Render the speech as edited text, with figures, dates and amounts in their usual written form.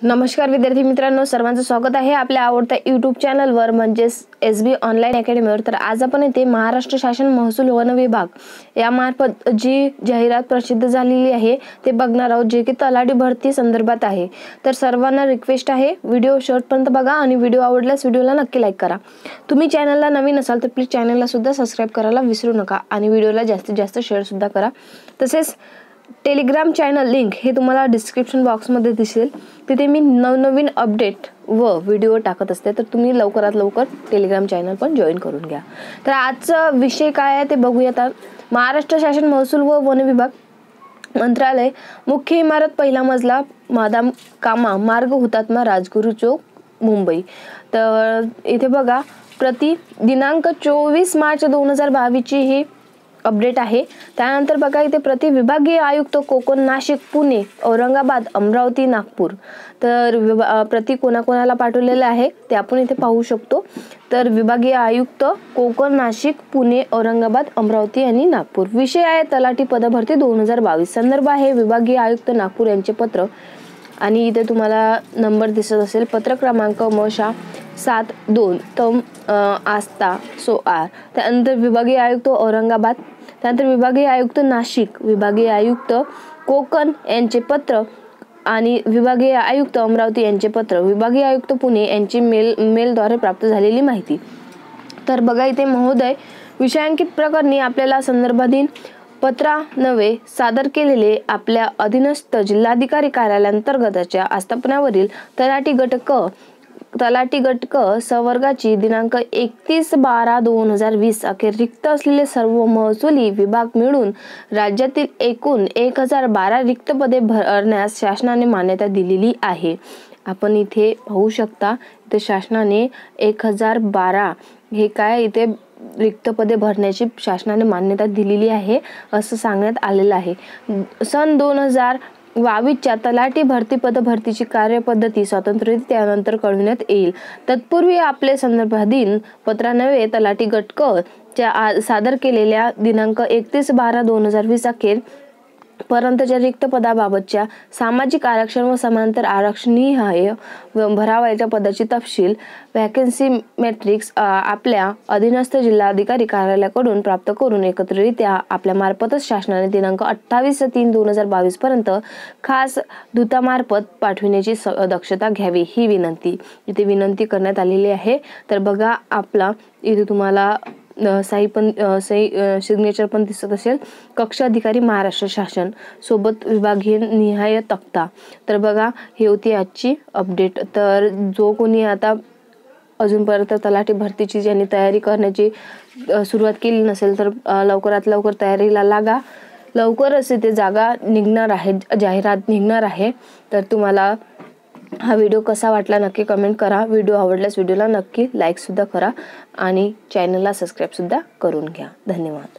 नमस्कार विद्यार्थी मित्रांनो, सर्वांचं स्वागत आहे आपल्या आवडत्या YouTube चॅनलवर म्हणजेच SB ऑनलाईन अकॅडमीवर। तर आज आपण इथे महाराष्ट्र शासन महसूल वन विभाग यामार्फत जी जाहिरात प्रसिद्ध झालेली आहे ते बघणार आहोत, जे की तलाठी भरती संदर्भात आहे। तर सर्वांना रिक्वेस्ट आहे व्हिडिओ शेवटपर्यंत बघा आणि व्हिडिओ आवडल्यास व्हिडिओला नक्की लाईक करा। तुम्ही चॅनलला नवीन असाल तर प्लीज चॅनलला सुद्धा सबस्क्राइब करायला विसरू नका आणि व्हिडिओला जास्तीत जास्त शेअर सुद्धा करा। तसेच टेलिग्राम चॅनल लिंक हे तुम्हाला डिस्क्रिप्शन बॉक्समध्ये दिसेल, तिथे मी नवनवीन अपडेट व व्हिडिओ टाकत असते, तर तुम्ही लवकरात लवकर टेलिग्राम चॅनल पण जॉईन करून घ्या। तर आजचा विषय काय आहे ते बघूयात। महाराष्ट्र शासन महसूल व वन विभाग मंत्रालय, मुख्य इमारत, पहिला मजला, मादाम कामा मार्ग, हुतात्मा राजगुरू चौक, मुंबई। तर इथे बघा, प्रति दिनांक 24 मार्च 2022 ची ही अपडेट आहे। त्यानंतर बघा इथे प्रति विभागीय आयुक्त कोकण, नाशिक, पुणे, औरंगाबाद, अमरावती, नागपूर। तर प्रति कोणाकोणाला पाठवलेले आहे ते आपण इथे पाहू शकतो। तर विभागीय आयुक्त कोकण, नाशिक, पुणे, औरंगाबाद, अमरावती आणि नागपूर। विषय आहे तलाठी पदभरती 2022। संदर्भ आहे विभागीय आयुक्त नागपूर यांचे पत्र आणि इथे तुम्हाला नंबर दिसत असेल, पत्र क्रमांक मशा 72 तम आस्था सोआर। त्यानंतर विभागीय आयुक्त औरंगाबाद, त्यानंतर विभागीय आयुक्त नाशिक, विभागीय आयुक्त कोकण यांचे पत्र आणि विभागीय आयुक्त अमरावती यांचे पत्र, विभागीय आयुक्त पुणे यांची मेलद्वारे प्राप्त झालेली माहिती। तर बघा इथे महोदय, विषयांकित प्रकरणी आपल्याला संदर्भाधीन पत्रान्वये सादर केलेले आपल्या अधीनस्थ जिल्हाधिकारी कार्यालयांतर्गतच्या आस्थापनावरील तलाठी गट क संवर्गाची दिनांक 31/12/2020 अखेर रिक्त असलेले सर्व महसुली विभाग मिळून राज्यातील एकूण 1012 रिक्त पदे भरण्यास शासनाने मान्यता दिलेली आहे। आपण इथे पाहू शकता, इथे शासनाने 1012 हे काय इथे रिक्त पदे भरण्याची शासनाने मान्यता दिलेली आहे असं सांगण्यात आलेलं आहे। सन 2022च्या तलाठी भरती पदभरतीची कार्यपद्धती स्वतंत्र त्यानंतर कळविण्यात येईल। तत्पूर्वी आपले संदर्भाधीन पत्रान्वये तलाठी गट क च्या सादर केलेल्या दिनांक 31/12/2020 अखेर पर्यंतच्या रिक्त पदाबाबतच्या सामाजिक आरक्षण व समांतर आरक्षणीय भरावयाच्या पदाची तपशील वॅकन्सी मॅट्रिक्स आपल्या अधीनस्थ जिल्हाधिकारी कार्यालयाकडून प्राप्त करून एकत्रितरित्या आपल्या मार्फतच शासनाने दिनांक 28/3/2022 पर्यंत खास दूतामार्फत पाठविण्याची दक्षता घ्यावी, ही विनंती इथे विनंती करण्यात आलेली आहे। तर बघा, आपला इथे तुम्हाला सही सिग्नेचर पण दिसत असेल, कक्ष अधिकारी महाराष्ट्र शासन सोबत विभागीय निहाय तक्ता। तर बघा, ही होती आजची अपडेट। तर जो कोणी आता अजूनपर्यंत तलाठी भरतीची ज्यांनी तयारी करण्याची सुरुवात केली नसेल तर लवकरात लवकर तयारीला लागा। लवकरच इथे जागा निघणार आहे, जाहिरात निघणार आहे। तर तुम्हाला हा व्हिडिओ कसा वाटला नक्की कमेंट करा। व्हिडिओ आवडल्यास व्हिडिओला नक्की लाईक सुद्धा करा आणि चॅनलला सबस्क्राइब सुद्धा करून घ्या। धन्यवाद।